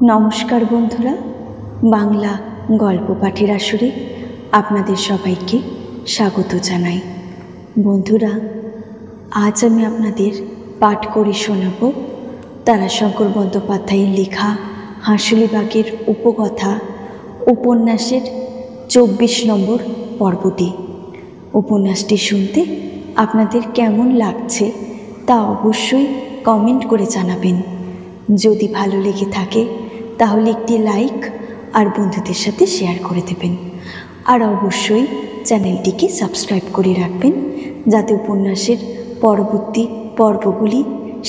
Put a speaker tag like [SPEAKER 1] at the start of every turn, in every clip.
[SPEAKER 1] নমস্কার বন্ধুরা, বাংলা গল্প পাঠের আসরে আপনাদের সবাইকে স্বাগত জানাই। বন্ধুরা, আজ আমি আপনাদের পাঠ করে শোনাব তারাশঙ্কর বন্দ্যোপাধ্যায়ের লেখা হাঁসুলিবাগের উপকথা উপন্যাসের 24 নম্বর পর্বটি। উপন্যাসটি শুনতে আপনাদের কেমন লাগছে তা অবশ্যই কমেন্ট করে জানাবেন। যদি ভালো লেগে থাকে তাহলে একটি লাইক আর বন্ধুদের সাথে শেয়ার করে দেবেন। আর অবশ্যই চ্যানেলটিকে সাবস্ক্রাইব করে রাখবেন, যাতে উপন্যাসের পরবর্তী পর্বগুলি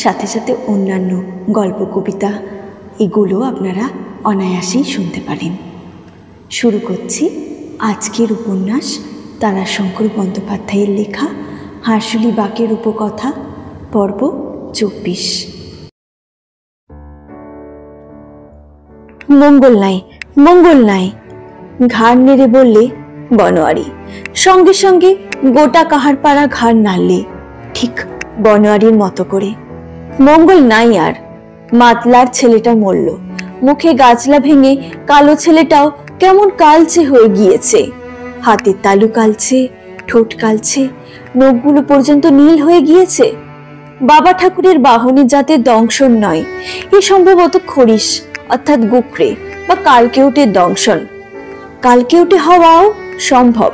[SPEAKER 1] সাথে সাথে অন্যান্য গল্প কবিতা এগুলো আপনারা অনায়াসেই শুনতে পারেন। শুরু করছি আজকের উপন্যাস তারাশঙ্কর বন্দ্যোপাধ্যায়ের লেখা হাঁসুলিবাগের উপকথা পর্ব 24। মঙ্গল নাই, মঙ্গল নাই, ঘাড় নেড়ে বললে বনোয়ারি। সঙ্গে সঙ্গে গোটা কাহারপাড়া ঘাড় নাড়লে, ঠিক বনোয়ারির মতো করে। মঙ্গল নাই আর। মাতলার ছেলেটা মরল, মুখে গাছলা ভেঙে কালো ছেলেটাও কেমন কালচে হয়ে গিয়েছে। হাতের তালু কালছে, ঠোঁট কালছে, নখগুলো পর্যন্ত নীল হয়ে গিয়েছে। বাবা ঠাকুরের বাহনের জাতের দংশন নয়, এ সম্ভবত খরিস অর্থাৎ গুকরে বা কালকেউটের দংশন। কালকেউটে হওয়াও সম্ভব।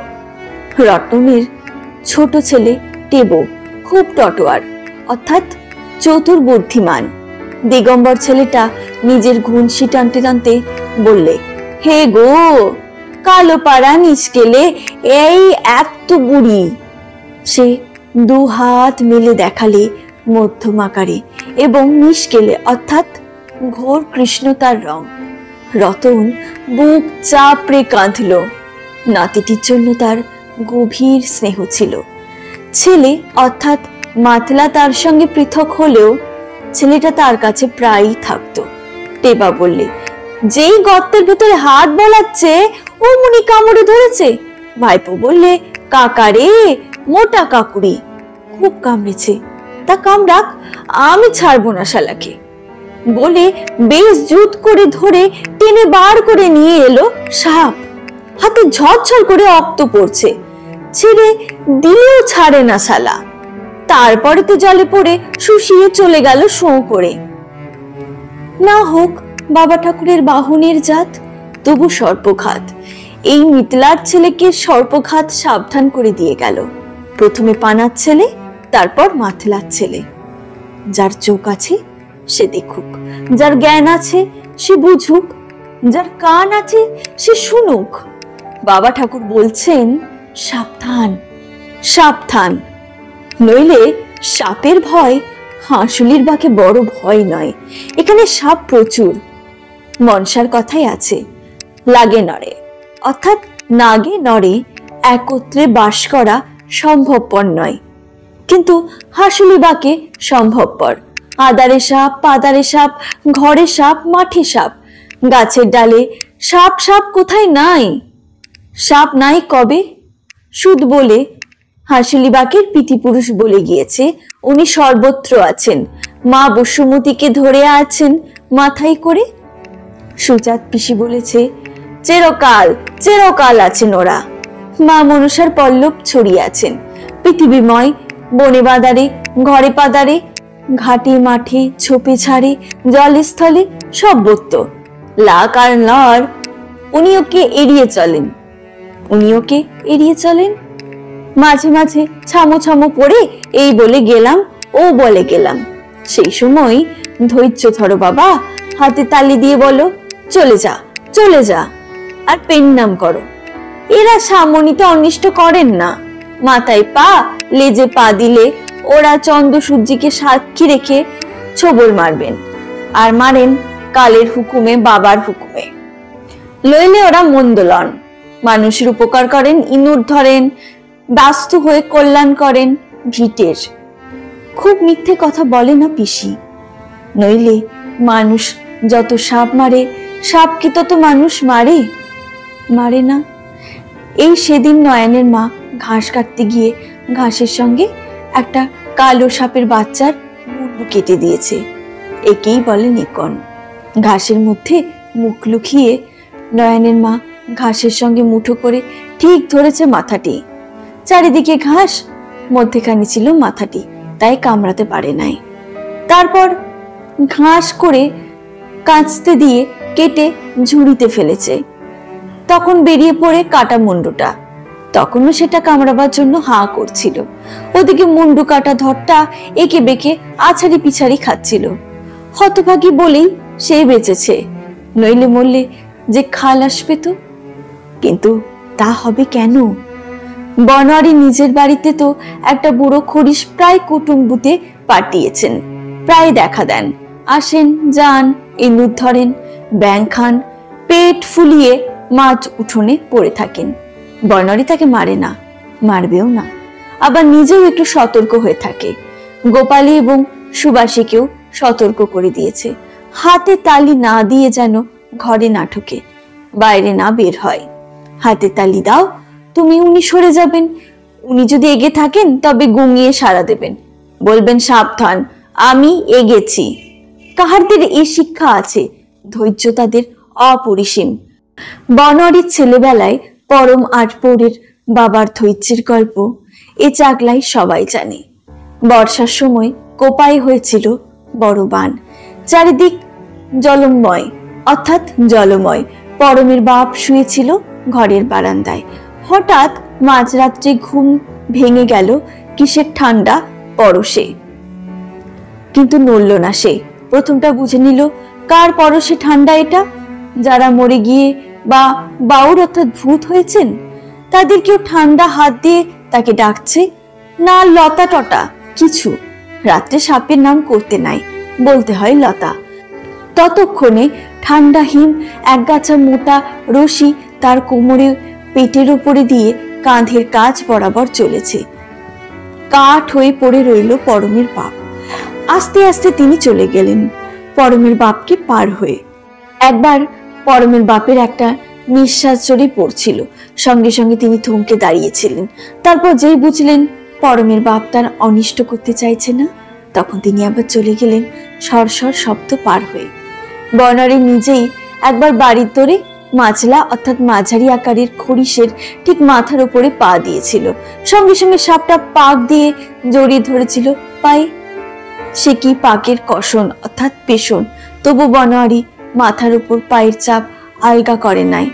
[SPEAKER 1] রতনের ছোট ছেলে টেবো খুব টটোয়ার অর্থাৎ চতুর বুদ্ধিমান। দিগম্বর ছেলেটা নিজের ঘুনসি টানতে টানতে বললে, হে গো, কালো পাড়া নিচকেলে এই এত বুড়ি। সে 2 হাত মেলে দেখালে মধ্যম আকারে এবং নিষ্কেলে অর্থাৎ ঘোর কৃষ্ণতার রং। রতন বুক চাপড়ে কাঁদল। নাতিটির জন্য তার গভীর স্নেহ ছিল। ছেলে অর্থাৎ মাতলা তার সঙ্গে পৃথক হলেও ছেলেটা তার কাছে প্রায়ই থাকতো। টেবা বললে, যেই গর্তের ভেতরে হাত বলাচ্ছে অমনি কামড়ে ধরেছে। ভাইপো বললে, কাকারে, মোটা কাকুরি, খুব কামড়েছে, তা কামড়াক, আমি ছাড়বো না শালাকে। বলে বেশ জুত করে ধরে টেনে বার করে নিয়ে এলো সাপ। হাতে ঝরঝর করে রক্ত পড়ছে, ছেড়ে দিলেও ছাড়ে না শালা। তারপরে তো জলে পড়ে শুষিয়ে চলে গেল শোঁ করে। না হোক বাবা ঠাকুরের বাহনের জাত, তবু সর্পঘাত। এই মিতলার ছেলেকে সর্পঘাত সাবধান করে দিয়ে গেল। প্রথমে পানার ছেলে, তারপর মাতলার ছেলে। যার চোখ আছে সে দেখুক, যার জ্ঞান আছে সে বুঝুক, যার কান আছে সে শুনুক। বাবা ঠাকুর বলছেন, সাবধান সাবধান, নইলে সাপের ভয় হাঁসুলির বাগে বড় ভয় নয়। এখানে সাপ প্রচুর। মনসার কথাই আছে, লাগে নড়ে অর্থাৎ নাগে নড়ে একত্রে বাস করা সম্ভবপর নয়, কিন্তু হাঁসুলিবাগে সম্ভবপর। আদারে সাপ, পাদারে সাপ, ঘরে সাপ, মাঠে সাপ, গাছের ডালে সাপ। সাপ কোথায় নাই? সাপ নাই কবে? সুদ বলে হাঁসুলিবাগের পিতৃপুরুষ বলে গিয়েছে উনি সর্বত্র আছেন। মা বসুমতীকে ধরে আছেন মাথায় করে। সুজাত পিসি বলেছে, চিরকাল চিরকাল আছেন ওরা। মা মনসার পল্লব ছড়িয়ে আছেন পৃথিবীময়, বনে বাদারে, ঘরে পাদারে, ঘাটে মাঠে, ছোপে ছাড়ে, জলে স্থলে, সর্বত্র। লাক আর নর, উনি ওকে এড়িয়ে চলেন, উনি ওকে এড়িয়ে চলেন। মাঝে মাঝে ছামো ছামো পড়ে এই বলে গেলাম, ও বলে গেলাম। সেই সময় ধৈর্য ধরো বাবা, হাতে তালি দিয়ে বলো, চলে যা চলে যা, আর পেন নাম করো। এরা সামনিতে অনিষ্ট করেন না। মাথায় পা, লেজে পা দিলে ওরা চন্দ্র সূর্যিকে সাক্ষী রেখে ছোবল মারবেন, আর মারেন কালের হুকুমে, বাবার হুকুমে। লইলে ওরা মন্দ লন। মানুষের উপকার করেন, ইঁদুর ধরেন, বাস্তু হয়ে কল্যাণ করেন ভিটের। খুব মিথ্যে কথা বলে না পিসি। নইলে মানুষ যত সাপ মারে, সাপ কি তত মানুষ মারে? মারে না। এই সেদিন নয়নের মা ঘাস কাটতে গিয়ে ঘাসের সঙ্গে একটা কালো সাপের বাচ্চার মুন্ডু কেটে দিয়েছে। একেই বলে নিকন। ঘাসের মধ্যে মুখ লুকিয়ে নয়নের মা ঘাসের সঙ্গে মুঠো করে ঠিক ধরেছে মাথাটি। চারিদিকে ঘাস, মধ্যেখানে ছিল মাথাটি, তাই কামড়াতে পারে নাই। তারপর ঘাস করে কাঁচতে দিয়ে কেটে ঝুড়িতে ফেলেছে। তখন বেরিয়ে পড়ে কাটা মুন্ডুটা, তখনও সেটা কামড়াবার জন্য হাঁ করছিল। ওদিকে মুন্ডু কাটা ধরটা একে বেঁকে আছাড়ি পিছাড়ি খাচ্ছিল। হতভাগী বলেই সে বেঁচেছে, নইলে মরলে যে খাল আসবে তো। কিন্তু তা হবে কেন? বনোয়ারি নিজের বাড়িতে তো একটা বুড়ো খরিশ প্রায় কুটুম্বুতে পাঠিয়েছেন, প্রায় দেখা দেন, আসেন যান, ইঁদুর ধরেন, ব্যাং খান, পেট ফুলিয়ে মাছ উঠোনে পড়ে থাকেন। বনোয়ারি তাকে মারে না, মারবেও না, আবার নিজেও একটু সতর্ক হয়ে থাকে। গোপালী এবং সুবাসীকেও সতর্ক করে দিয়েছে, হাতে তালি না দিয়ে যেন ঘরে না ঢোকে, বাইরে না বের হয়। হাতে তালি দাও তুমি, উনি সরে যাবেন। উনি যদি এগে থাকেন তবে গুঙিয়ে সাড়া দেবেন, বলবেন সাবধান আমি এগেছি। কাহারদের এই শিক্ষা আছে, ধৈর্য তাদের অপরিসীম। বনোয়ারির ছেলেবেলায় পরম আটপৌরের বাবার ধৈর্যের গল্প এ চাকলাই সবাই জানে। বর্ষার সময় কোপাই হয়েছিল বড় বান, চারিদিক জলময়, অর্থাৎ জলময়। পরমের বাপ শুয়েছিল ঘরের বারান্দায়। হঠাৎ মাঝরাত্রে ঘুম ভেঙে গেল কিসের ঠান্ডা পরশে, কিন্তু নড়ল না সে। প্রথমটা বুঝে নিল কার পরশে ঠান্ডা এটা। যারা মরে গিয়ে বা বাউর অর্থাৎ ভূত হয়েছেন, তাদের কেউ ঠান্ডা হাত দিয়ে তাকে ডাকছে না, লতা টটা কিছু। রাত্রে সাপের নাম করতে নাই, বলতে হয় লতা। ততক্ষণে ঠান্ডা হিম একগাছা মোটা রশি তার কোমরে পেটের উপরে দিয়ে কাঁধের কাজ বরাবর চলেছে। কাঠ হয়ে পড়ে রইল পরমের বাপ। আস্তে আস্তে তিনি চলে গেলেন পরমের বাপকে পার হয়ে। একবার পরমের বাপের একটা নিঃশ্বাস জড়ে পড়ছিল, সঙ্গে সঙ্গে তিনি থমকে দাঁড়িয়েছিলেন। তারপর যেই বুঝলেন পরমের বাপ তার অনিষ্ট করতে চাইছে না, তখন তিনি আবার চলে গেলেন সরসর শব্দ পার হয়ে। বনোয়ারি নিজেই একবার বাড়ির দরে মাছলা অর্থাৎ মাঝারি আকারের খরিশের ঠিক মাথার উপরে পা দিয়েছিল। সঙ্গে সঙ্গে সাপটা পাক দিয়ে জড়িয়ে ধরেছিল পায়ে। সে কি পাকের কষণ অর্থাৎ পেষণ, তবু বনোয়ারি মাথার উপর পায়ের চাপ আলগা করে নাই,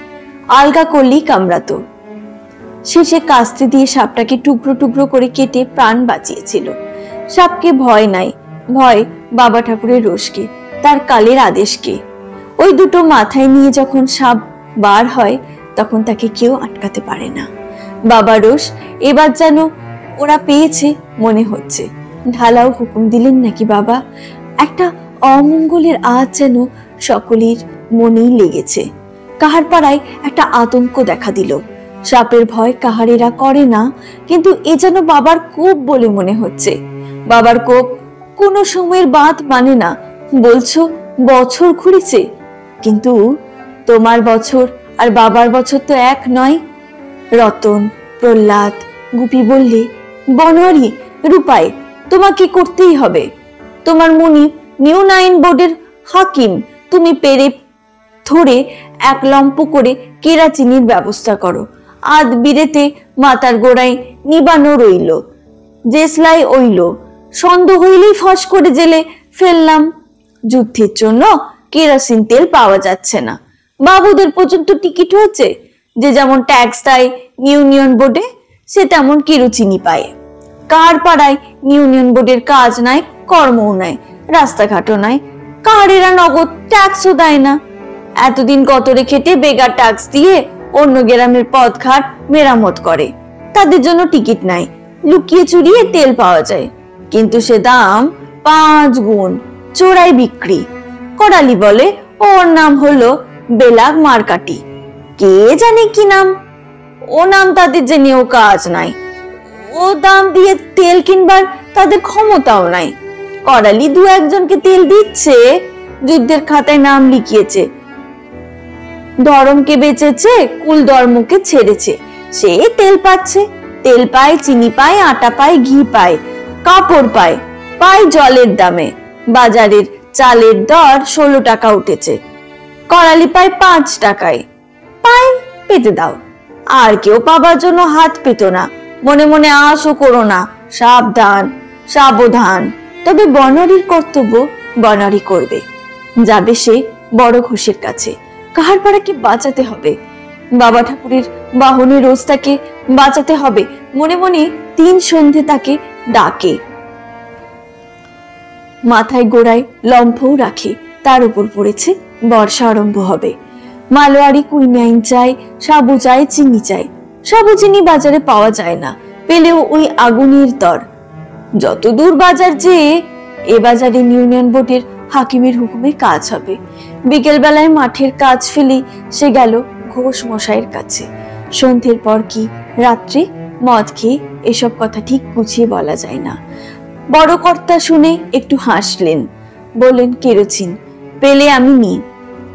[SPEAKER 1] আলগা করলেই কামড়াতো। সে কাস্তে দিয়ে সাপটাকে টুকরো টুকরো করে কেটে প্রাণ বাঁচিয়েছিল। সাপকে ভয় নাই, ভয় বাবা ঠাকুরের রোষকে, তার কালের আদেশকে। ওই দুটো মাথায় নিয়ে যখন সাপ বার হয়, তখন তাকে কেউ আটকাতে পারে না। বাবা রোষ এবার যেন ওরা পেয়েছে মনে হচ্ছে। ঢালাও হুকুম দিলেন নাকি বাবা? একটা অমঙ্গলের আজ যেন সকলের মনেই লেগেছে। কাহার পাড়ায় একটা আতঙ্ক দেখা দিল। সাপের ভয় কাহারেরা করে না, কিন্তু এ যেন বাবার কোপ বলে মনে হচ্ছে। বাবার কোপ কোনো সময়ের বাদ মানে না। বলছো বছর ঘুরেছে, কিন্তু তোমার বছর আর বাবার বছর তো এক নয়। রতন, প্রহ্লাদ, গুপি বললে, বনোয়ারি, রূপাই, তোমাকে করতেই হবে। তোমার মনিব নিউ 9 বোর্ডের হাকিম, তুমি পেরে ধরে এক লম্প করে কেরাচিনির ব্যবস্থা করো। আধ বিরেতে মাথার গোড়ায় নিবানো রইল, জেসলাই ওইল, সন্দেহ হইলেই ফস করে জেলে ফেললাম। যুদ্ধের জন্য কেরোসিন তেল পাওয়া যাচ্ছে না, বাবুদের পর্যন্ত টিকিট হয়েছে। যে যেমন ট্যাক্স দেয় ইউনিয়ন বোর্ডে, সে তেমন কেরোচিনি পায়। কার পাড়ায় ইউনিয়ন বোর্ডের কাজ নাই, কর্মও নাই, রাস্তাঘাটও নাই, কাহারেরা নগদ ট্যাক্সও দেয় না। এতদিন গতরে খেটে বেগার ট্যাক্স দিয়ে অন্য গ্রামের পথঘাট মেরামত করে, তাদের জন্য টিকিট নাই, লুকিয়ে চুরিয়ে তেল পাওয়া যায়, কিন্তু সে দাম 5 গুণ, চোরাই বিক্রি। করালি বলে ওর নাম হলো বেলাগ মারকাটি, কে জানে কি নাম। ও নাম তাদের জেনেও কাজ নাই, ও দাম দিয়ে তেল কিনবার তাদের ক্ষমতাও নাই। করালি 2-1 জনকে তেল দিচ্ছে, যুদ্ধের খাতায় নাম লিখিয়েছে, ধর্মকে বেচেছে, কুল ধর্মকে ছেড়েছে, সে তেল পাচ্ছে। তেল পায়, চিনি পায়, আটা পায়, ঘি পায়, কাপড় পায়, পায় জলের দামে। বাজারের চালের দর 16 টাকা উঠেছে, করালি পায় 5 টাকায়। পাই, পেতে দাও। আর কেউ পাবার জন্য হাত পেত না। মনে মনে আশও করো না, সাবধান সাবধান। তবে বনোয়ারির কর্তব্য বনোয়ারি করবে। যাবে সে বড় ঘোষের কাছে, কাহারপাড়াকে বাঁচাতে হবে। বাবা ঠাকুরের বাহনে রোজ তাকে বাঁচাতে হবে। মনে মনে 3 সন্ধে তাকে ডাকে। মাথায় গোড়ায় লম্ফও রাখে। তার উপর পড়েছে বর্ষা আরম্ভ হবে। মালোয়ারি কুইনাইন চাই, সাবু চাই, চিনি চাই। সাবু চিনি বাজারে পাওয়া যায় না, পেলেও ওই আগুনের দর। যতদূর বাজার যেয়ে এ বাজারে ইউনিয়ন বোর্ডের হাকিমের হুকুমে কাজ হবে। বিকেল বেলায় মাঠের কাজ ফেলে সে গেল ঘোষ মশাইয়ের কাছে। সন্ধ্যের পর কি রাত্রে মদ খেয়ে এসব কথা ঠিক গুছিয়ে বলা যায় না। বড় কর্তা শুনে একটু হাসলেন, বললেন, কেরোচিন পেলে আমি নিই।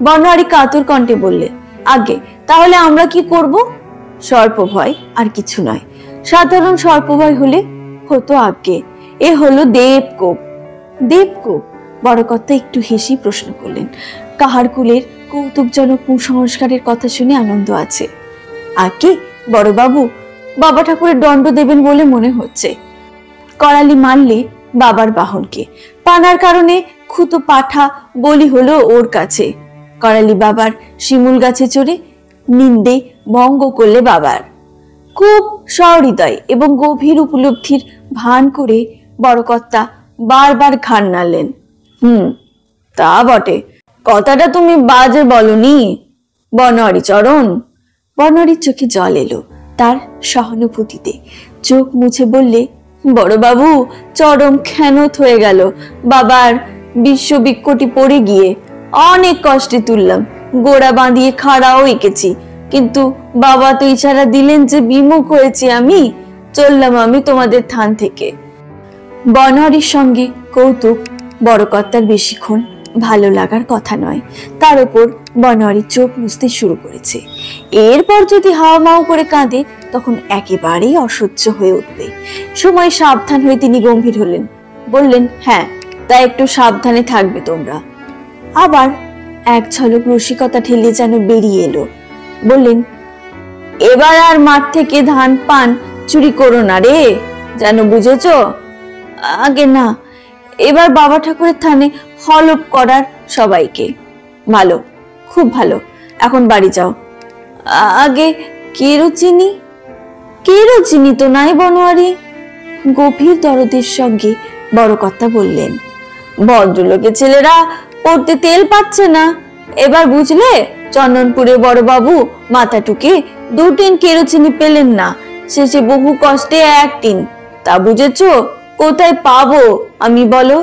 [SPEAKER 1] বনোয়ারি কাতর কণ্ঠে বললে, আগে তাহলে আমরা কি করব? সর্প ভয়, আর কিছু নয়। সাধারণ সর্প ভয় হলে হতো আগে। এ হলো দেবকোপ। দেবকোপ? বড় কর্তা একটু হেসে প্রশ্ন করলেন। কাহার কুলের কৌতুকজনক কুসংস্কারের কথা শুনে আনন্দ আছে। আগে বড় বাবু বাবা ঠাকুরের দণ্ড দেবেন বলে মনে হচ্ছে। করালি মারলে বাবার বাহনকে, পানার কারণে খুতো পাঠা বলি হলো ওর কাছে। করালি বাবার শিমুল গাছে চড়ে নিন্দে ভঙ্গ করলে বাবার। খুব সহৃদয় এবং গভীর উপলব্ধির ভান করে বড় কর্তা বারবার ঘাড় নাড়লেন। তা বটে, কথাটা তুমি বাজে বলনি বনোয়ারি চরণ। বনোয়ারির চোখে জল এলো তার সহানুভূতিতে। চোখ মুছে বললে, বড় বাবু চরম খেনত হয়ে গেল। বাবার বিশ্ববিক্ষটি পড়ে গিয়ে অনেক কষ্টে তুললাম, গোড়া বাঁধিয়ে খাড়াও এঁকেছি, কিন্তু বাবা তো ইশারা দিলেন যে বিমুখ হয়েছি আমি। চললাম আমি তোমাদের থান থেকে। বনোয়ারির সঙ্গে কৌতুক বড় কর্তার বেশিক্ষণ ভালো লাগার কথা নয়। তার উপর বনোয়ারি চোখ মুছতে শুরু করেছে। এরপর যদি হাওয়া মাও করে কাঁদে তখন একেবারেই অসহ্য হয়ে উঠবে। সময় সাবধান হয়ে তিনি গম্ভীর হলেন, বললেন, হ্যাঁ তা একটু সাবধানে থাকবে তোমরা। আবার এক ঝলক রসিকতা ঠেলে যেন বেরিয়ে এলো। বললেন, এবার আর মাঠ থেকে ধান পান চুরি করো না রে, যেন বুঝেছ? আগে না, এবার বাবা ঠাকুরের থানে হলপ করার সবাইকে। ভালো, খুব ভালো, এখন বাড়ি যাও। আগে কেরোচিনি? কেরোচিনি তো নাই বনোয়ারি। গভীর দরদের সঙ্গে বড় কর্তা বললেন, ভদ্রলোকের ছেলেরা পড়তে তেল পাচ্ছে না। এবার বুঝলে, চন্দনপুরে বড় বাবু মাথা টুকে 2 টিন কেরোচিনি পেলেন না, শেষে বহু কষ্টে 1 টিন। তা বুঝেছ? কোথায় পাবো আমি বলো?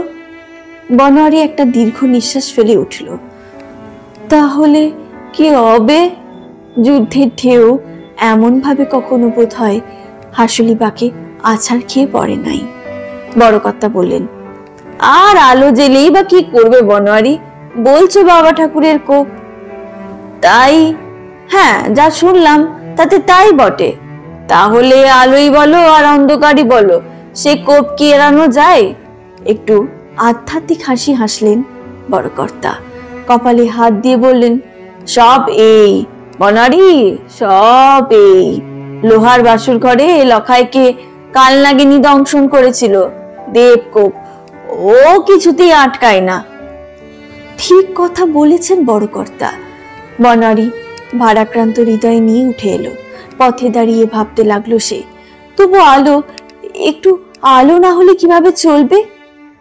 [SPEAKER 1] বনোয়ারি একটা দীর্ঘ নিঃশ্বাস ফেলে উঠল। তাহলে কি হবে? যুদ্ধের ঢেউ এমন ভাবে কখনো বোধ হয় হাসুলিবাকে আছাড় খেয়ে পড়ে নাই। বড় কর্তা বললেন, আর আলো জ্বেলেই বা কি করবে বনোয়ারি? বলছো বাবা ঠাকুরের কোপ। তাই? হ্যাঁ, যা শুনলাম তাতে তাই বটে। তাহলে আলোই বলো আর অন্ধকারই বলো, সে কোপ কি এড়ানো যায়? একটু আধ্যাত্মিক হাসি হাসলেন বড় কর্তা। কপালে হাত দিয়ে বললেন, সব এই বনোয়ারি, সব এই। লোহার বাসুর ঘরে লখাইকে কাল নাগিনী দংশন করেছিল দেবকোপ, ও কিছুতেই আটকায় না। ঠিক কথা বলেছেন বড় কর্তা। বনোয়ারি ভারাক্রান্ত হৃদয় নিয়ে উঠে এলো। পথে দাঁড়িয়ে ভাবতে লাগলো সে, তবু একটু আলো না হলে কিভাবে চলবে?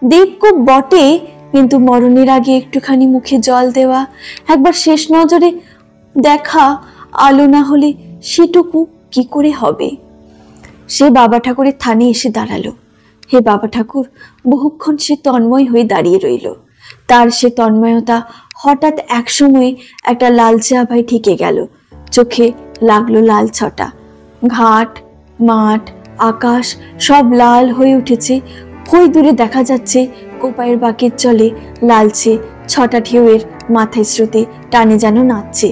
[SPEAKER 1] দেবকোপ বটে, কিন্তু মরণের আগে একটুখানি মুখে জল দেওয়া, একবার শেষ নজরে দেখা, আলো না হলে সেটুকু কি করে হবে? সে বাবা ঠাকুরের থানে এসে দাঁড়ালো। হে বাবা ঠাকুর! বহুক্ষণ সে তন্ময় হয়ে দাঁড়িয়ে রইল। তার সে তন্ময়তা হঠাৎ এক সময়ে একটা লালচে আভায় ঠেকে গেল। চোখে লাগলো লাল ছটা। ঘাট, মাঠ, আকাশ সব লাল হয়ে উঠেছে। ওই দূরে দেখা যাচ্ছে কোপায়ের বাঁকের চলে লালচে 6টা ঢেউয়ের মাথায় স্রোতে টানে যেন নাচছে।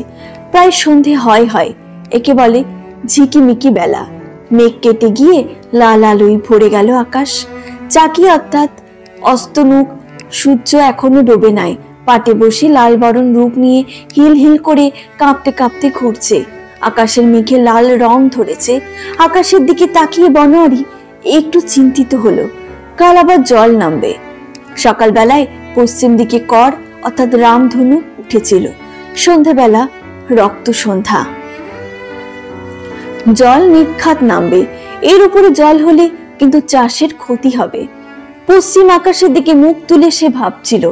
[SPEAKER 1] প্রায় সন্ধে হয়। একে বলে ঝিকিমিকি বেলা। মেঘ কেটে গিয়ে লাল আলোয় ভরে গেল আকাশ। চাকি অর্থাৎ অস্তনুক সূর্য এখনো ডোবে নাই, পাটে বসে লাল বরণ রূপ নিয়ে হিল হিল করে কাঁপতে কাঁপতে ঘুরছে। আকাশের মেঘে লাল রং ধরেছে। আকাশের দিকে তাকিয়ে বনোয়ারি একটু চিন্তিত হলো, কাল আবার জল নামবে। সকালবেলায় পশ্চিম দিকে কর অর্থাৎ রামধনু উঠেছিল। সন্ধ্যাবেলা রক্ত সন্ধ্যা। জল নির্ঘাত নামবে। এর উপরে জল হলে কিন্তু চাষের ক্ষতি হবে। পশ্চিম আকাশের দিকে মুখ তুলে সে ভাবছিল।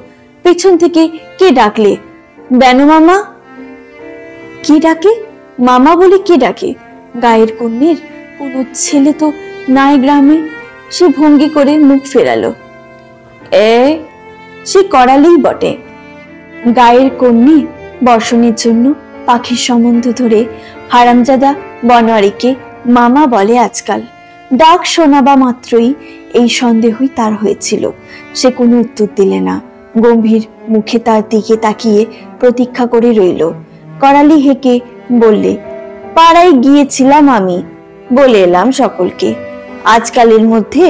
[SPEAKER 1] পেছন থেকে কে ডাকলে, বেনু মামা। কি ডাকে? মামা বলে কে ডাকে? গায়ের কন্যের কোন ছেলে তো নাই গ্রামে। সে ভঙ্গি করে মুখ ফেরালো। সে করালেই বটে। গায়ের কন্যে বর্ষণের জন্য পাখির সম্বন্ধ ধরে হারামজাদা বনোয়ারিকে মামা বলে আজকাল। ডাক শোনাবা মাত্রই এই সন্দেহই তার হয়েছিল। সে কোনো উত্তর দিলে না, গম্ভীর মুখে তার দিকে তাকিয়ে প্রতীক্ষা করে রইল। করালি হেঁকে বললে, পাড়ায় গিয়েছিলাম আমি, বলে এলাম সকলকে আজকালের মধ্যে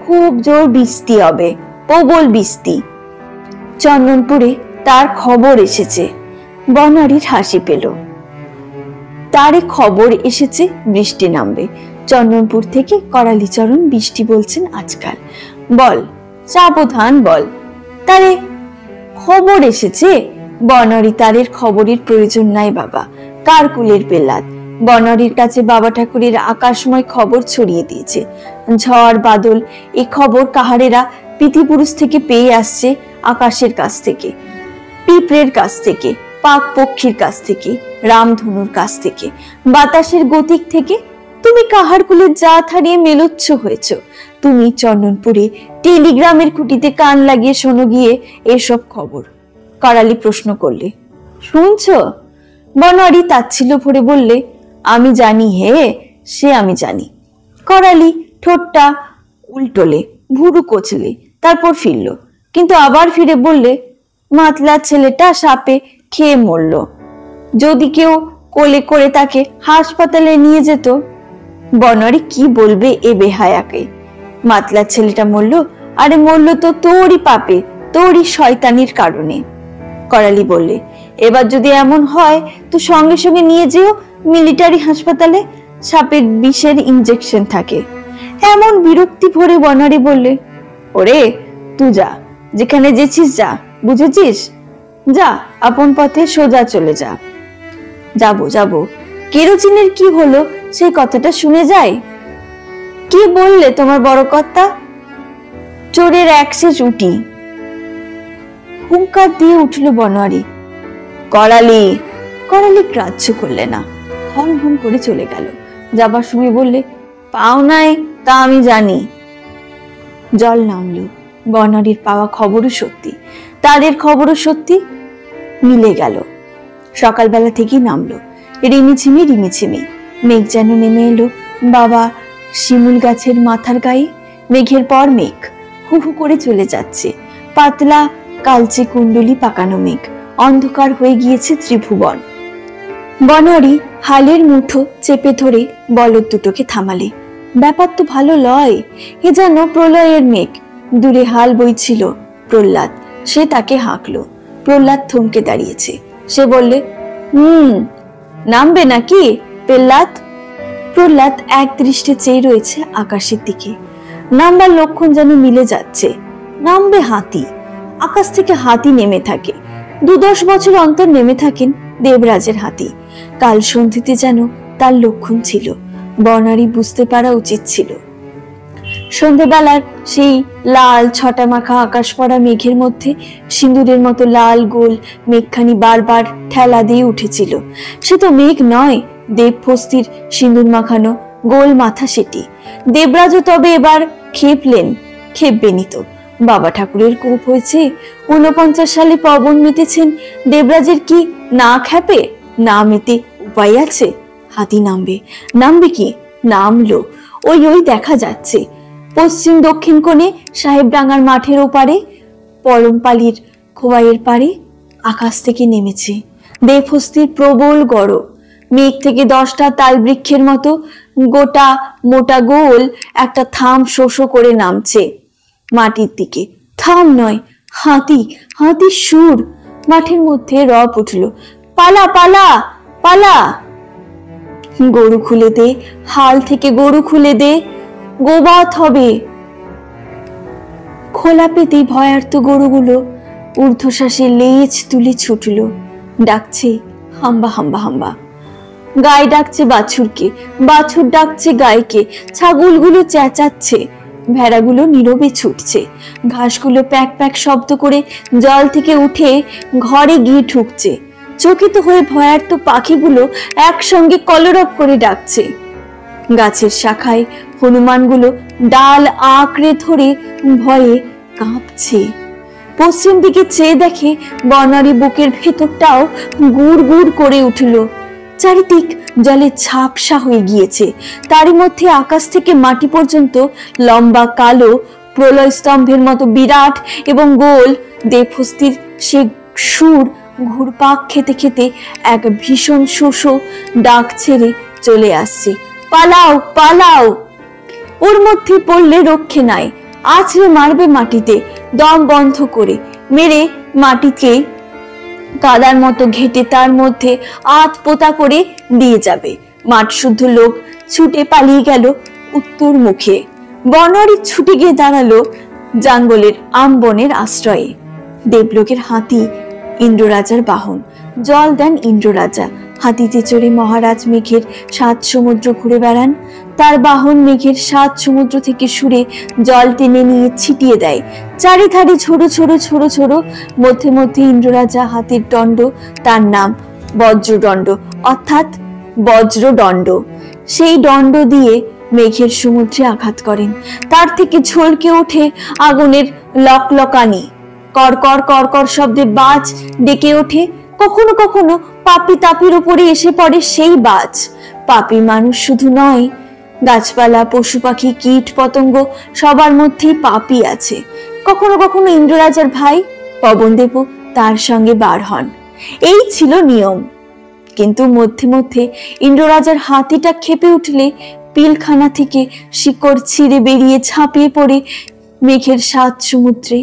[SPEAKER 1] খুব জোর বৃষ্টি হবে, প্রবল বৃষ্টি। চন্দনপুরে তার খবর এসেছে। বনোয়ারির হাসি পেল। তারে খবর এসেছে বৃষ্টি নামবে। চন্দনপুর থেকে করালিচরণ বৃষ্টি বলছেন আজকাল। বল, সাবধান বল, তারে খবর এসেছে। বনোয়ারি তারের খবরের প্রয়োজন নাই বাবা। কার কুলের পেলাত। বনোয়ারির কাছে বাবা ঠাকুরের আকাশময় খবর ছড়িয়ে দিয়েছে। ঝড় বাদল এই খবর কাহারেরা পৃথিপুরুষ থেকে পেয়ে আসছে, আকাশের কাছ থেকে, পিঁপড়ের কাছ থেকে, পাক পক্ষীর কাছ থেকে, রামধনুর কাছ থেকে, বাতাসের গতিক থেকে। তুমি কাহার কুলের জাত হারিয়ে মেলোচ্ছ হয়েছ। তুমি চন্দনপুরে টেলিগ্রামের খুঁটিতে কান লাগিয়ে শোনো গিয়ে এসব খবর। করালি প্রশ্ন করলে, শুনছ? বনোয়ারি তাচ্ছিল্য ভরে বললে, আমি জানি হে, সে আমি জানি। করালি ঠোঁটটা উল্টোলে, ভুরু কোচলে, তারপর ফিরল। কিন্তু আবার ফিরে বললে, মাতলার ছেলেটা সাপে খেয়ে মরল। যদি কেউ কোলে করে তাকে হাসপাতালে নিয়ে যেত। বনোয়ারি কি বলবে এ বেহায়াকে? মাতলার ছেলেটা মরল? আরে মরল তো তোরই পাপে, তোরই শয়তানির কারণে। করালি বললে, এবার যদি এমন হয় তো সঙ্গে সঙ্গে নিয়ে যেও মিলিটারি হাসপাতালে, সাপের বিষের ইনজেকশন থাকে। এমন বিরক্তি ভরে বনোয়ারি বললে, ওরে তুই যা, যেখানে যেছিস যা, বুঝেছিস? যা, আপন পথে সোজা চলে যা। যাবো যাবো, কেরোচিনের কি হলো সেই কথাটা শুনে যাই। কি বললে তোমার বড় কর্তা? চোরের একশেষ উটি। হুঙ্কার দিয়ে উঠল বনোয়ারি। করালি। করালি গ্রাহ্য করলে না, হন হন করে চলে গেল। যাবার সময় বললে, পাও নাই তা আমি জানি। জল নামলো। বনোয়ারির পাওয়া খবরও সত্যি, তাদের খবরও সত্যি, মিলে গেল। সকালবেলা থেকেই নামলো রিমিঝিমি রিমিঝিমি। মেঘ যেন নেমে এলো বাবা শিমুল গাছের মাথার গায়ে। মেঘের পর মেঘ হু হু করে চলে যাচ্ছে। পাতলা কালচে কুণ্ডলি পাকানো মেঘ। অন্ধকার হয়ে গিয়েছে ত্রিভুবন। বনোয়ারি হালের মুঠো চেপে ধরে বলদ দুটোকে থামালে। ব্যাপার তো ভালো লয়, এ যেন প্রলয়ের মেঘ। দূরে হাল বইছিল প্রহ্লাদ, সে তাকে হাঁকলো। প্রহ্লাদ থমকে দাঁড়িয়েছে। সে বললে, নামবে নাকি প্রহ্লাদ? প্রহ্লাদ এক দৃষ্টে চেয়ে রয়েছে আকাশের দিকে। নামবার লক্ষণ যেন মিলে যাচ্ছে। নামবে হাতি। আকাশ থেকে হাতি নেমে থাকে। 2-10 বছর অন্তর নেমে থাকেন দেবরাজের হাতি। কাল সন্ধিতে যেন তার লক্ষণ ছিল। বনোয়ারি বুঝতে পারা উচিত ছিল। সন্ধ্যেবেলার সেই লাল ছটা মাখা আকাশ পড়া মেঘের মধ্যে সিঁদুরের মতো লাল গোল মেঘখানি বারবার ঠেলা দিয়ে উঠেছিল। সে তো মেঘ নয়, দেবফস্তির সিঁদুর মাখানো গোল মাথা সেটি। দেবরাজও তবে এবার খেপলেন। খেপবেনি তো, বাবা ঠাকুরের কোপ হয়েছে। 49 সালে পবন মেতেছেন, দেবরাজের কি না খেপে? না মেতে উপায় আছে? হাতি নামবে। নামবে কি? নামলো। ওই ওই দেখা যাচ্ছে পশ্চিম দক্ষিণ কোণে সাহেবডাঙ্গার মাঠের ওপারে, পরমপালির খোয়াইয়ের পারে আকাশ থেকে নেমেছে দেবহস্তির প্রবল গড়। মেঘ থেকে 10টা তাল বৃক্ষের মতো গোটা মোটা গোল একটা থাম শোষো করে নামছে মাটির দিকে। থাম নয়, হাতি, হাতি সুর। মাঠের মধ্যে রব উঠল, পালা পালা পালা। গরু খুলে দে, হাল থেকে গরু খুলে দে, গোবাত হবে। খোলা পেতে ভয়ার্ত গরুগুলো ঊর্ধ্বশ্বাসে লেজ তুলে ছুটল, ডাকছে হাম্বা হাম্বা হাম্বা। গায়ে ডাকছে বাছুরকে, বাছুর ডাকছে গাইকে, ছাগলগুলো চেঁচাচ্ছে, ভেড়াগুলো নীরবে ছুটছে, ঘাসগুলো প্যাক প্যাক শব্দ করে জল থেকে উঠে ঘরে গিয়ে ঠুকছে। চকিত হয়ে ভয়ার্ত পাখিগুলো একসঙ্গে কলরব করে ডাকছে। গাছের শাখায় হনুমানগুলো ডাল আঁকড়ে ধরে ভয়ে কাঁপছে। পশ্চিম দিকে চেয়ে দেখে বনারী বুকের ভেতরটাও গুড় গুড় করে উঠল। চারিদিক জলে ঝাপসা হয়ে গিয়েছে, তারই মধ্যে আকাশ থেকে মাটি পর্যন্ত লম্বা কালো প্রলয় স্তম্ভের মতো বিরাট এবং গোল দেবহস্তির সে সুর ঘুরপাক খেতে খেতে এক ভীষণ শোষো ডাক ছেড়ে চলে আসছে, পালাও পালাও। ওর মধ্যে পড়লে রক্ষে নাই, আছড়ে মারবে মাটিতে, দম বন্ধ করে মেরে মাটিকে কাদার মতো ঘেটে তার মধ্যে আত পোতা করে দিয়ে যাবে। মাঠ শুদ্ধ লোক ছুটে পালিয়ে গেল উত্তর মুখে। বনোয়ারি ছুটে গিয়ে দাঁড়ালো জঙ্গলের আমবনের আশ্রয়ে। দেবলোকের হাতি ইন্দ্ররাজার বাহন, জল দেন ইন্দ্ররাজা। হাতিতে চড়ে মহারাজ মেঘের 7 সমুদ্র ঘুরে বেড়ান। তার বাহন মেঘের 7 সমুদ্র থেকে সুরে জল টেনে নিয়ে ছিটিয়ে দেয় চারিধারে ছোড়ো ছোড়ো ছোড়ো ছোড়ো। মধ্যে মধ্যে ইন্দ্ররাজা হাতির দণ্ড, তার নাম বজ্রদণ্ড অর্থাৎ বজ্রদণ্ড, সেই দণ্ড দিয়ে মেঘের সমুদ্রে আঘাত করেন। তার থেকে ঝলকে ওঠে আগুনের লকলকানি, করকর করকর শব্দে বাজ ডেকে ওঠে। কখনো কখনো পাপি তাপির উপরে এসে পড়ে সেই বাজ। পাপি মানুষ শুধু নয়, গাছপালা পশু পাখি কীট পতঙ্গ সবার মধ্যেই পাপি আছে। কখনো কখনো ইন্দ্ররাজার ভাই পবনদেব তার সঙ্গে বার হন। এই ছিল নিয়ম। কিন্তু মধ্যে মধ্যে ইন্দ্ররাজার হাতিটা খেপে উঠলে পিলখানা থেকে শিকড় ছিঁড়ে বেরিয়ে ঝাঁপিয়ে পড়ে মেঘের 7 সমুদ্রে।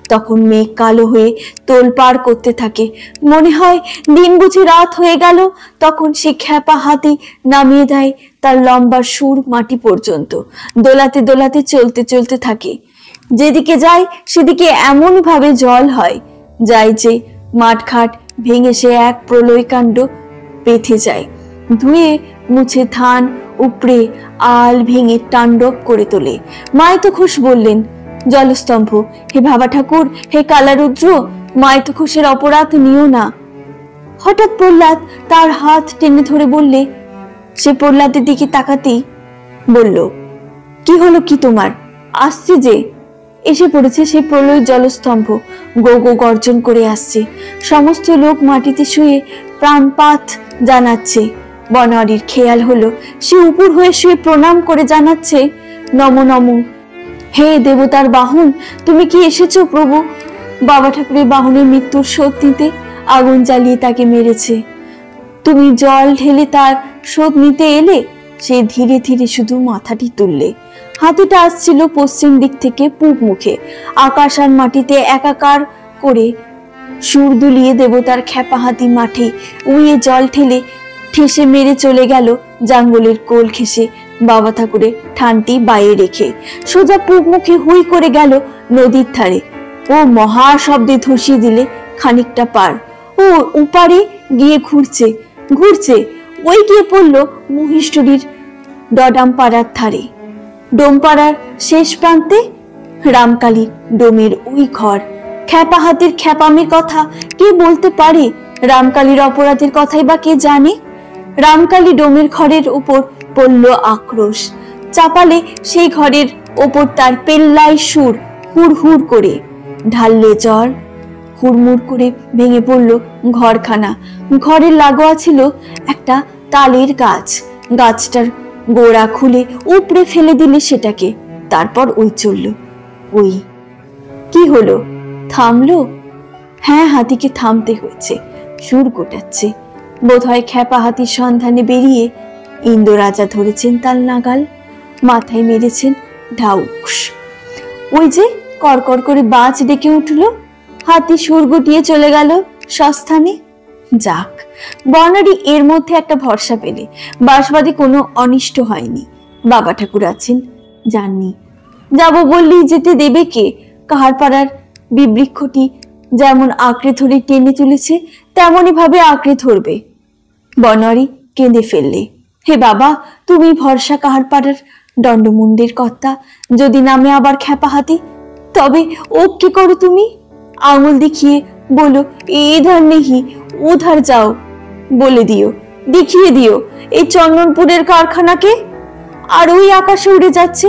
[SPEAKER 1] তখন মেঘ কালো হয়ে তোলপাড় করতে থাকে, মনে হয় দিন বুঝি রাত হয়ে গেল। তখন সে খ্যাপা হাতি নামিয়ে দেয় তার লম্বা সুর মাটি পর্যন্ত, দোলাতে দোলাতে চলতে চলতে থাকে। যেদিকে যায় সেদিকে এমন ভাবে জল হয় যায় যে মাঠঘাট ভেঙে সে এক প্রলয় কাণ্ড বেঁধে যায়। ধুয়ে মুছে ধান উপড়ে আল ভেঙে তাণ্ডব করে তোলে। মাইতখুশ বললেন, জলস্তম্ভ, হে বাবা ঠাকুর, হে কালারুদ্র, মাইতখুশের অপরাধ নিও না। হঠাৎ প্রহ্লাদ তার হাত টেনে ধরে বললে। সে প্রহ্লাদের দিকে তাকাতেই বলল, কি হলো কি তোমার? আসছে যে। এসে পড়েছে সে প্রলয় জলস্তম্ভ, গো গো গর্জন করে আসছে। সমস্ত লোক মাটিতে শুয়ে প্রাণপাত জানাচ্ছে। বনোয়ারির খেয়াল হলো সে উপর হয়ে শুয়ে প্রণাম করে জানাচ্ছে, নম নম, হে দেবতার বাহন, তুমি কি এসেছো প্রভু? বাবা ঠাকুরের বাহনের মৃত্যুর শোধ নিতে আগুন জ্বালিয়ে তাকে মেরেছে, তুমি জল ঢেলে তার শোধ নিতে এলে। সে ধীরে ধীরে শুধু মাথাটি তুললে। হাতিটা আসছিল পশ্চিম দিক থেকে পূব মুখে, আকাশ আর মাটিতে একাকার করে সুর দুলিয়ে দেবতার খ্যাপা হাতি মাঠে উইয়ে জল ঠেলে ঠেসে মেরে চলে গেল জঙ্গলের কোল ঘেঁষে বাবা ঠাকুরের ঠানটি বাইরে রেখে। সোজা পূব মুখে হুই করে গেল নদীর ধারে। ও মহা শব্দে ধসিয়ে দিলে খানিকটা পার। ও উপারে গিয়ে ঘুরছে ঘুরছে, ওই গিয়ে পড়লো মহিষ্টরীর ডডামপাড়ার ধারে। ডোমপাড়ার শেষ প্রান্তে রামকালীর ডোমের ওই ঘর। খ্যাপা হাতির খ্যাপামির কথা কে বলতে পারে? রামকালীর অপরাধের কথাই বা কে জানে? রামকালী ডোমের ঘরের উপর পড়ল আক্রোশ। চাপালে সেই ঘরের ওপর তার পেল্লাই সুর হুড় হুড় করে। ঢাললে জ্বর, হুড়মুড় করে ভেঙে পড়ল ঘরখানা। ঘরের লাগোয়া ছিল একটা তালের গাছ। গাছটার গোড়া খুলে উপড়ে ফেলে দিলে সেটাকে। তারপর ওই চলল। ওই কি হলো? থামলো? হ্যাঁ, হাতিকে থামতে হয়েছে। সুর গোটাচ্ছে। বোধহয় খ্যাপা হাতির সন্ধানে বেরিয়ে ইন্দ্ররাজা ধরেছেন তার নাগাল, মাথায় মেরেছেন ঢাউস। ওই যে করকর করে বাজ ডেকে উঠল। হাতি সুর গুটিয়ে চলে গেল সস্থানে। যাক, বর্ণালী এর মধ্যে একটা ভরসা পেলে, বাঁশবাদী কোনো অনিষ্ট হয়নি। বাবা ঠাকুর আছেন, যাননি। যাব বললেই যেতে দেবে কে? কাহারপাড়ার বিবৃক্ষটি যেমন আঁকড়ে ধরে টেনে তুলেছে, তেমনই ভাবে আঁকড়ে ধরবে। বনোয়ারি কেঁদে ফেললে। হে বাবা, তুমি ভরসা কাহারপাড়ার দণ্ডমুণ্ডের কর্তা, যদি নামে আবার খ্যাপা হাতি, তবে ও কি করো তুমি? আঙুল দেখিয়ে বলো, এধার নেহি উধার যাও। বলে দিও, দেখিয়ে দিও এই চন্দনপুরের কারখানাকে। আর ওই আকাশে উড়ে যাচ্ছে,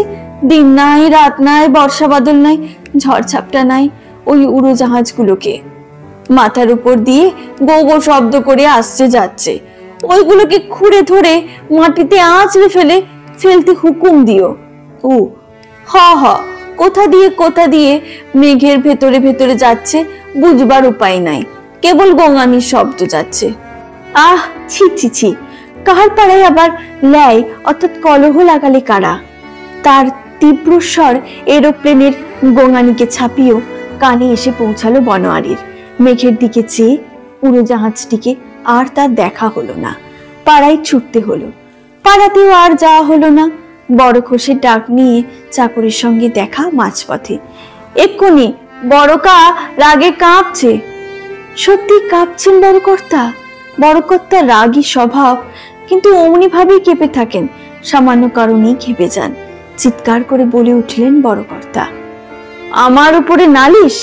[SPEAKER 1] দিন নাই রাত নাই, বর্ষা বাদল নাই, ঝড়ঝাপটা নাই, ওই উড়োজাহাজগুলোকে। মাথার উপর দিয়ে গো গো শব্দ করে আসছে যাচ্ছে, ওইগুলোকে খুঁড়ে ধরে মাটিতে আঁচড়ে ফেলতে হুকুম দিও। ও হ হ, কোথা দিয়ে মেঘের ভেতরে ভেতরে যাচ্ছে বুঝবার উপায় নাই, কেবল গঙ্গানির শব্দ যাচ্ছে। আহ, ছি ছি ছি, কাহার পাড়ায় আবার ল্যায় অর্থাৎ কলহ লাগালে কারা? তার তীব্র স্বর এরোপ্লেনের গঙ্গানিকে ছাপিয়েও কানে এসে পৌঁছালো বনোয়ারির। মেঘের দিকে চেয়ে উড়োজাহাজটিকে আর তার দেখা হলো না। পাড়ায় ছুটতে হলো, পাড়াতেও আর যাওয়া হলো না। বড় খোসের ডাক নিয়ে চাকরের সঙ্গে দেখা মাঝপথে। এক্ষুনি বড়কা রাগে কাঁপছে। সত্যি কাঁপছেন বড় কর্তা? বড় কর্তার রাগী স্বভাব, কিন্তু অমনি ভাবেই কেঁপে থাকেন, সামান্য কারণেই খেপে যান। চিৎকার করে বলে উঠলেন বড় কর্তা, আমার উপরে নালিশ?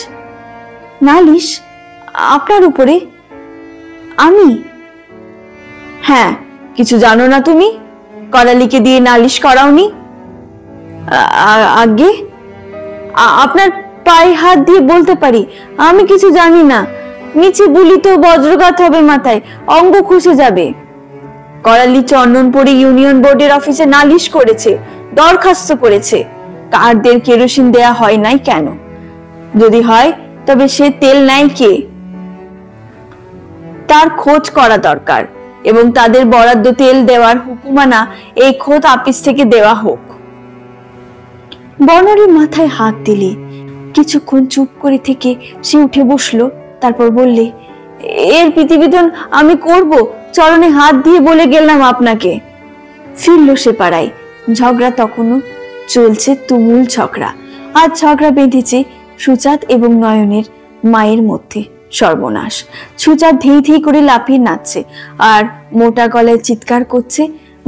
[SPEAKER 1] নালিশ? আপনার উপরে? আমি? হ্যাঁ, কিছু জানো না তুমি? করালিকে দিয়ে নালিশ করাওনি? আগে আপনার পায়ে হাত দিয়ে বলতে পারি, আমি কিছু জানি না। নিচে বুলি তো বজ্রঘাত হবে মাথায়, অঙ্গ খসে যাবে। করালি চন্দনপুরে ইউনিয়ন বোর্ডের অফিসে নালিশ করেছে, দরখাস্ত করেছে। কারদের কেরোসিন দেয়া হয় নাই কেন? যদি হয় তবে সে তেল নেয় কে? তার খোঁজ করা দরকার, এবং তাদের বরাদ্দ তেল দেওয়ার হুকুমানা এই খোদ অফিস থেকে দেওয়া হোক। বনোয়ারির মাথায় হাত দিলে। কিছুক্ষণ চুপ করে থেকে সে উঠে বসলো, তারপর বললে, এর প্রতিবেদন আমি করব, চরণে হাত দিয়ে বলে গেলাম আপনাকে। ফিরল সে পাড়ায়। ঝগড়া তখনও চলছে, তুমুল ঝগড়া। আজ ঝগড়া বেঁধেছে সুচাঁদ এবং নয়নের মায়ের মধ্যে। সর্বনাশ! সুচাঁদ ধেই ধেই করে লাফিয়ে নাচছে আর মোটা গলায় চিৎকার করছে,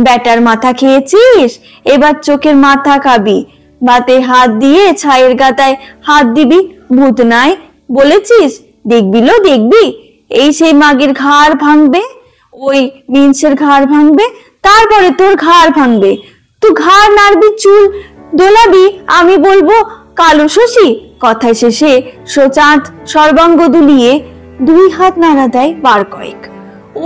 [SPEAKER 1] ব্যাটার মাথা খেয়েছিস, এবার চোখের মাথা খাবি। ভাতে হাত দিয়ে ছাইয়ের গাতায় হাত দিবি, ভূত নাই বলেছিস? দেখবি লো দেখবি, এই সেই মাগের ঘাড় ভাঙবে, ওই মিন্সের ঘাড় ভাঙবে, তারপরে তোর ঘাড় ভাঙবে। তুই ঘাড় নাড়বি, চুল দোলাবি, আমি বলবো কালো শশী। কথায় শেষে সুচাঁদ সর্বাঙ্গ দুলিয়ে দুই হাত নাড়া দেয় বার কয়েক।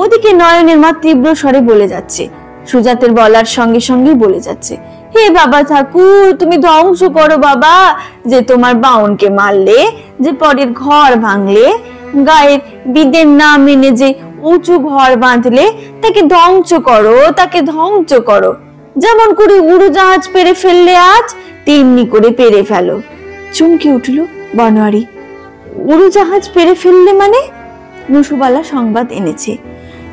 [SPEAKER 1] ওদিকে নয়নের মা তীব্র স্বরে বলে যাচ্ছে, সুজাতের বলার সঙ্গে সঙ্গে বলে যাচ্ছে, হে বাবা ঠাকুর, তুমি ধ্বংস করো বাবা, যে তোমার বাউনকে মারলে, যে পরের ঘর ভাঙলে, গায়ের বিদের না মেনে যে উঁচু ঘর বাঁধলে, তাকে ধ্বংস করো, তাকে ধ্বংস করো। যেমন করে উড়োজাহাজ পেরে ফেললে আজ, তেমনি করে পেরে ফেলো। চমকে উঠল বনোয়ারি। উড়োজাহাজ পেরে ফেললে মানে? নসুবালা সংবাদ এনেছে,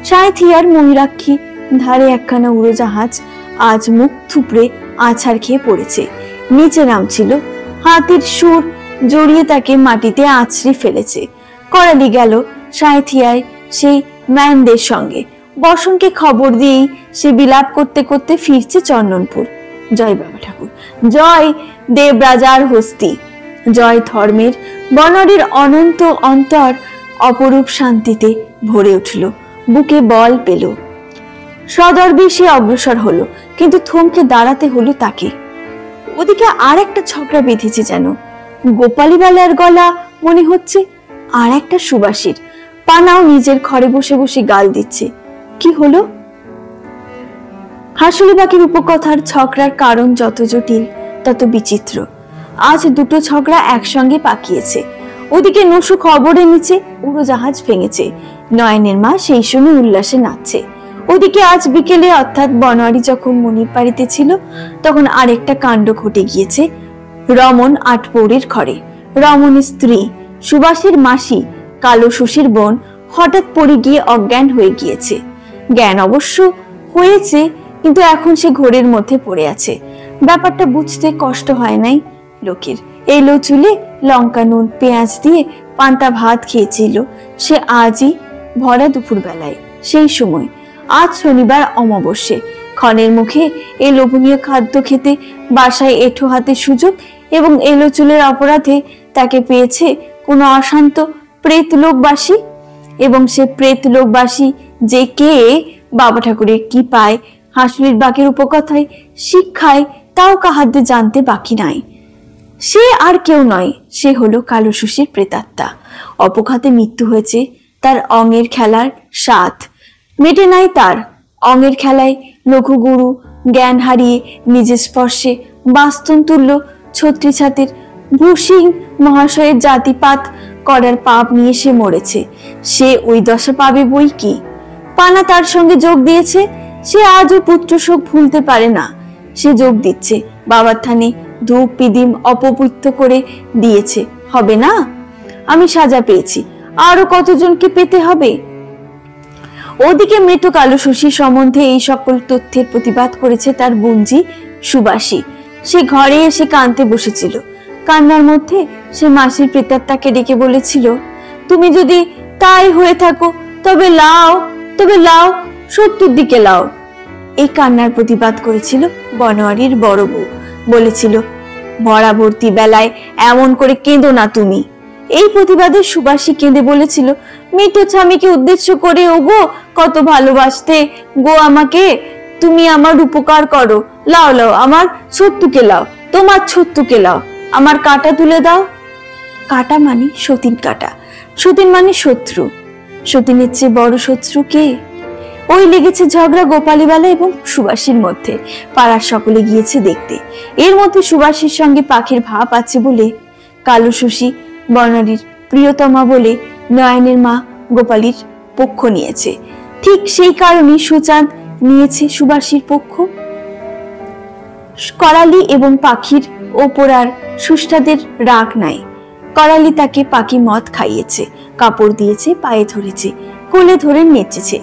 [SPEAKER 1] সাঁইথিয়ার ময়ূরাক্ষী ধারে একখানা উড়োজাহাজ আজ মুখ থুপড়ে আছাড় খেয়ে পড়েছে। নিচে নামছিল, হাতির সুর জড়িয়ে তাকে মাটিতে আছড়ে ফেলেছে। করালি গেল সাঁইথিয়ায় সেই ম্যানদের সঙ্গে। বসনকে খবর দিয়েই সে বিলাপ করতে করতে ফিরছে চন্দনপুর। জয় বাবা ঠাকুর, জয় দেবরাজার হস্তি, জয় ধর্মের। বনোয়ারির অনন্ত অন্তর অপরূপ শান্তিতে ভরে উঠল, বুকে বল পেল। সদর্বে সে অগ্রসর হলো, কিন্তু থমকে দাঁড়াতে হলো তাকে। ওদিকে আর একটা ঝগড়া বেঁধেছে যেন। গোপালী বালার গলা মনে হচ্ছে আর একটা সুবাসীর। পানাও নিজের ঘরে বসে বসে গাল দিচ্ছে। কি হলো? হাসুলি বাকির উপকথার ঝগড়ার কারণ যত জটিল তত বিচিত্র। আজ দুটো ঝগড়া একসঙ্গে পাকিয়েছে। ওদিকে নসু খবর এনেছে উড়োজাহাজ ভেঙেছে। নয়নের মা সেই শুনে উল্লাসে নাচছে। ওদিকে আজ বিকেলে, অর্থাৎ বনোয়ারি যখন মনির বাড়িতে ছিল, তখন আরেকটা কাণ্ড ঘটে গিয়েছে রমন আটপৌরের ঘরে। রমনের স্ত্রী সুবাসীর মাসি কালো শশীর বোন হঠাৎ পড়ে গিয়ে অজ্ঞান হয়ে গিয়েছে। জ্ঞান অবশ্য হয়েছে, কিন্তু এখন সে ঘোরের মধ্যে পড়ে আছে। ব্যাপারটা বুঝতে কষ্ট হয় নাই লোকের। এলো চুলে লঙ্কা নুন পেঁয়াজ দিয়ে পান্তা ভাত খেয়েছিল সে আজই ভরা দুপুর বেলায়। সেই সময় আজ শনিবার অমাবস্যে ক্ষণের মুখে এই লোভনীয় খাদ্য খেতে বাসায় এঁঠো হাতে সুযোগ, এবং এলো চুলের অপরাধে তাকে পেয়েছে কোনো অশান্ত প্রেত লোকবাসী। এবং সে প্রেত লোকবাসী যে কে, বাবা ঠাকুরের কি পায়, হাঁসুলির বাকের উপকথায় শিক্ষায়, তাও কাহাদ্দে জানতে বাকি নাই। সে আর কেউ নয়, সে হলো কালো শশীর প্রেতাত্মা। অপঘাতে মৃত্যু হয়েছে তার। অঙ্গের খেলার স্বাদ মেটে নাই তার। অঙ্গের খেলায় লঘুগুরু জ্ঞান হারিয়ে নিজের স্পর্শে বাস্তন তুল্য ছত্রী ছাতের ভূসিং মহাশয়ের জাতিপাত করার পাপ নিয়ে সে মরেছে। সে ওই দশা পাবে বই কি। পানা তার সঙ্গে যোগ দিয়েছে। সে আজও পুত্র শোক ভুলতে পারে না। সে যোগ দিচ্ছে, বাবার থানে ধূপ পিদিম অপবিত্র করে দিয়েছে। হবে না? আমি সাজা পেয়েছি, আরো কতজনকে পেতে হবে। ওদিকে মৃত কালো শশীর সম্বন্ধে এই সকল তথ্যের প্রতিবাদ করেছে তার বোনজি সুবাসী। সে ঘরে এসে কাঁদতে বসেছিল। কান্নার মধ্যে সে মাসির প্রেতাত্মাকে ডেকে বলেছিল, তুমি যদি তাই হয়ে থাকো তবে লাও, তবে লাও, সত্যের দিকে লাও। এই কান্নার প্রতিবাদ করেছিল বনোয়ারির বড় বউ। বলেছিল, ভরাভর্তি বেলায় এমন করে কেঁদো না তুমি। এই প্রতিবাদে সুবাসী কেঁদে বলেছিল, মৃত স্বামীকে উদ্দেশ্য করে, ওগো কত ভালোবাসতে গো আমাকে, তুমি আমার উপকার করো, লাও লাও আমার সত্যকে লাও, তোমার সত্যকে লাও, আমার কাটা তুলে দাও। কাটা মানে সতীন কাটা। সতীন মানে শত্রু। সতীনের চেয়ে বড় শত্রু কে? ওই লেগেছে ঝগড়া গোপালীবালা এবং সুবাসীর মধ্যে। পাড়ার সকলে গিয়েছে দেখতে। এর মধ্যে সুবাসীর সঙ্গে পাখির ভাব আছে বলে কালো শশী বনোয়ারির প্রিয়তমা বলে নয়নের মা গোপালীর পক্ষ নিয়েছে। ঠিক সেই কারণে সুচাঁদ নিয়েছে সুবাসীর পক্ষ। করালি এবং পাখির ওপর আর সুষ্ঠাদের রাগ নাই। করালি তাকে পাখি মদ খাইয়েছে, কাপড় দিয়েছে, পায়ে ধরেছে, কোলে ধরে নেচেছে।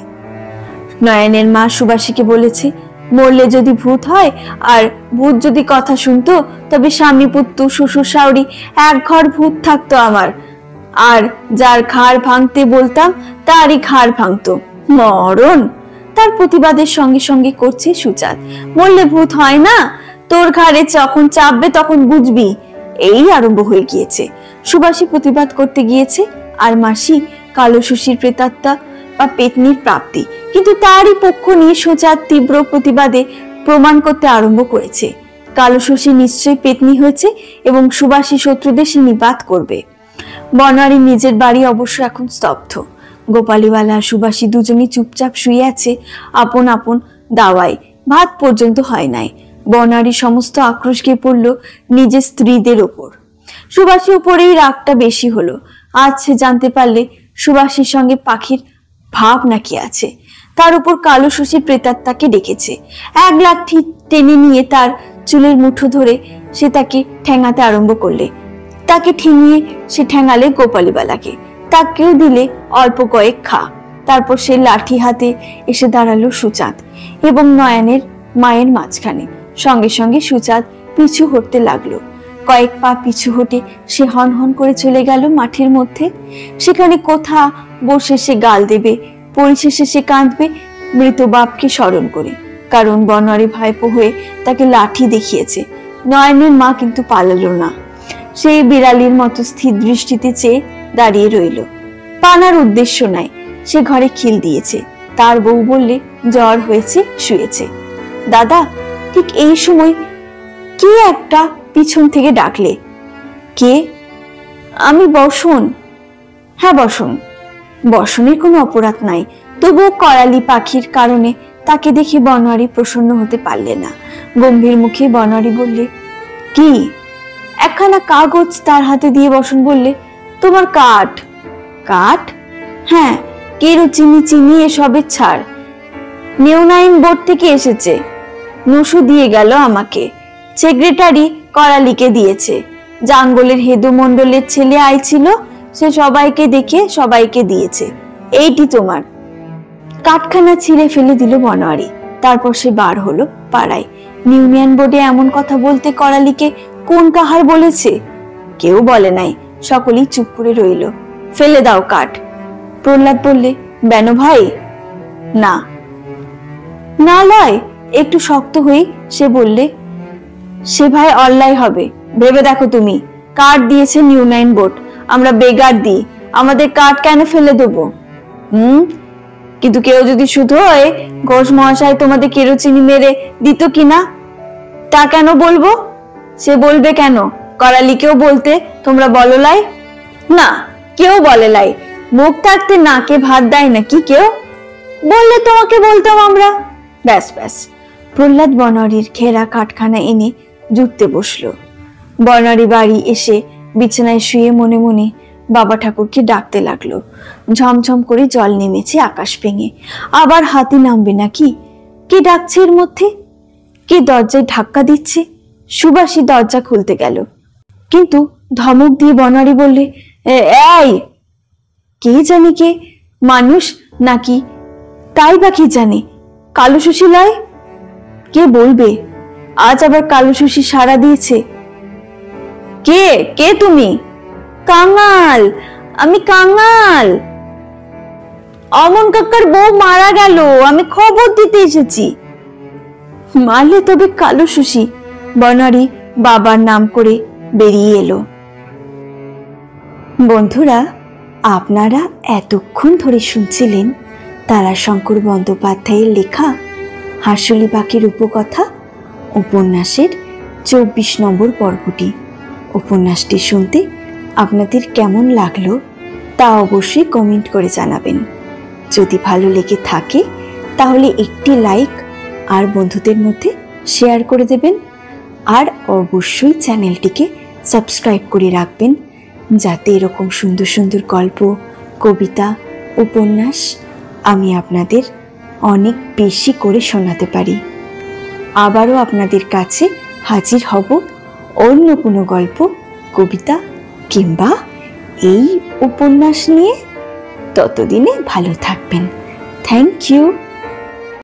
[SPEAKER 1] নয়নের মা সুবাসীকে বলেছে, মরলে যদি ভূত হয় আর ভূত যদি কথা শুনতো, তবে স্বামী পুত্র শ্বশুর শাউরি এক ঘর ভূত থাকতো আমার, আর যার ঘাড় ভাঙতে বলতাম তারই ঘাড় ভাঙতো। মরণ। তার প্রতিবাদের সঙ্গে সঙ্গে করছে সুচাঁদ, মরলে ভূত হয় না, তোর ঘাড়ে যখন চাপবে তখন বুঝবি। এই আরম্ভ হয়ে গিয়েছে। সুবাসী প্রতিবাদ করতে গিয়েছে, আর মাসি কালো শশীর প্রেতাত্মা বা পেতনির প্রাপ্তি। কিন্তু তারই পক্ষ নিয়ে সুচাঁদ তীব্র প্রতিবাদে প্রমাণ করতে আরম্ভ করেছে কালো শশী নিশ্চয়ই পেতনি হয়েছে এবং সুবাসী শত্রুদের সে নিপাত করবে। বনোয়ারির নিজের বাড়ি অবশ্য এখন স্তব্ধ। গোপালীওয়ালা আর সুবাসী দুজনই চুপচাপ শুয়ে আছে আপন আপন দাওয়ায়। ভাত পর্যন্ত হয় নাই। বনোয়ারি সমস্ত আক্রোশ গিয়ে পড়ল নিজের স্ত্রীদের ওপর। সুবাসীর উপরেই রাগটা বেশি হলো। আজ সে জানতে পারলে সুবাসীর সঙ্গে পাখির ভাব নাকি আছে। তার উপর কালো শশীর প্রেতাত্মাকে ডেকেছে। এক লাঠি টেনে নিয়ে তার চুলের মুঠো ধরে সে তাকে ঠেঙাতে আরম্ভ করলে। তাকে ঠেঙিয়ে সে ঠেঙালে গোপালীবালাকে, তাকেও দিলে অল্প কয়েক খা। তারপর সে লাঠি হাতে এসে দাঁড়ালো সুচাঁদ এবং নয়নের মায়ের মাঝখানে। সঙ্গে সঙ্গে সুচাঁদ পিছু হটতে লাগলো। কয়েক পা পিছু হটে সে হন হন করে চলে গেল মাঠের মধ্যে। সেখানে কোথা বসে সে গাল দেবে, পরিশেষে সে কাঁদবে মৃত বাপকে স্মরণ করে, কারণ বনোয়ারি ভাইপো হয়ে তাকে লাঠি দেখিয়েছে। নয়নের মা কিন্তু পালালো না। সেই বিড়ালির মতো স্থির দৃষ্টিতে চেয়ে দাঁড়িয়ে রইল। পানার উদ্দেশ্য নাই। সে ঘরে খিল দিয়েছে। তার বউ বললে জ্বর হয়েছে, শুয়েছে। দাদা, ঠিক এই সময় কে একটা পিছন থেকে ডাকলে। কে? আমি বসন। হ্যাঁ বসন। বসনের কোনো অপরাধ নাই, তবুও করালি পাখির কারণে তাকে দেখে বনোয়ারি প্রসন্ন হতে পারলে না। গম্ভীর মুখে বনোয়ারি বললে, কি? একখানা কাগজ তার হাতে দিয়ে বসন বললে, তোমার কাঠ। কাঠ? হ্যাঁ, কেরোচিনি চিনি এসবের ছাড়। নিউনাইন বোর্ড থেকে এসেছে। নসু দিয়ে গেল আমাকে। সেক্রেটারি করালিকে দিয়েছে। জাঙ্গলের হেদু মন্ডলের ছেলে আইছিল, সে সবাইকে দেখে সবাইকে দিয়েছে, এইটি তোমার। কাঠখানা ছিঁড়ে ফেলে দিল বনোয়ারি। তারপর সে বার হলো পাড়ায়। ইউনিয়ন বোর্ডে এমন কথা বলতে করালিকে কোন কাহার বলেছে? কেউ বলে নাই, সকলেই চুপ করে রইল। ফেলে দাও কাঠ। প্রহ্লাদ বললে, বেনো ভাই? না। না লয়? একটু শক্ত হয়ে সে বললে, সে ভাই অন্যায় হবে, ভেবে দেখো তুমি। কাঠ দিয়েছে ইউনিয়ন বোর্ড, আমরা বেগার দিই, আমাদের কাঠ কেন ফেলে দেবো? কিন্তু কেউ যদি শুধু হয় ঘোষ মহাশয় তোমাদের কেরোচিনি মেরে দিত কিনা, তা কেন বলবো? সে বলবে কেন? করালিকেও বলতে তোমরা বলো লাই? না, কেউ বলে লাই। মুখ থাকতে নাকে ভাত দেয় নাকি কেউ? বললে তোমাকে বলতাম আমরা। ব্যাস ব্যাস। প্রহ্লাদ বনোয়ারির ঘেরা কাঠখানা এনে জুটতে বসলো। বনোয়ারি বাড়ি এসে বিছানায় শুয়ে মনে মনে বাবা ঠাকুরকে ডাকতে লাগলো। ঝমঝম করে জল নেমেছে আকাশ ভেঙে। আবার হাতি নামবে নাকি? কে ডাকছে এর মধ্যে? কে দরজায় ধাক্কা দিচ্ছে? সুবাসী দরজা খুলতে গেল, কিন্তু ধমক দিয়ে বনোয়ারি বললে, এই! কে জানে কে, মানুষ নাকি তাই বা কি জানে? কালো শশী লয়? কে বলবে? আজ আবার কালো শশী সাড়া দিয়েছে। কে কে তুমি? কাঙাল, আমি কাঙাল। অমন কাকার বউ মারা গেল, আমি খবর দিতে এসেছি। মারলে তবে কালো শশী? বনোয়ারি বাবার নাম করে বেরিয়ে এলো। বন্ধুরা, আপনারা এতক্ষণ ধরে শুনছিলেন তারাশঙ্কর বন্দ্যোপাধ্যায়ের লেখা হাঁসুলি পাখির উপকথা উপন্যাসের 24 নম্বর পর্বটি। উপন্যাসটি শুনতে আপনাদের কেমন লাগলো তা অবশ্যই কমেন্ট করে জানাবেন। যদি ভালো লেগে থাকে তাহলে একটি লাইক আর বন্ধুদের মধ্যে শেয়ার করে দেবেন। আর অবশ্যই চ্যানেলটিকে সাবস্ক্রাইব করে রাখবেন, যাতে এরকম সুন্দর সুন্দর গল্প, কবিতা, উপন্যাস আমি আপনাদের অনেক বেশি করে শোনাতে পারি। আবারও আপনাদের কাছে হাজির হব অন্য কোনো গল্প, কবিতা কিংবা এই উপন্যাস নিয়ে। ততদিনে ভালো থাকবেন। Thank you.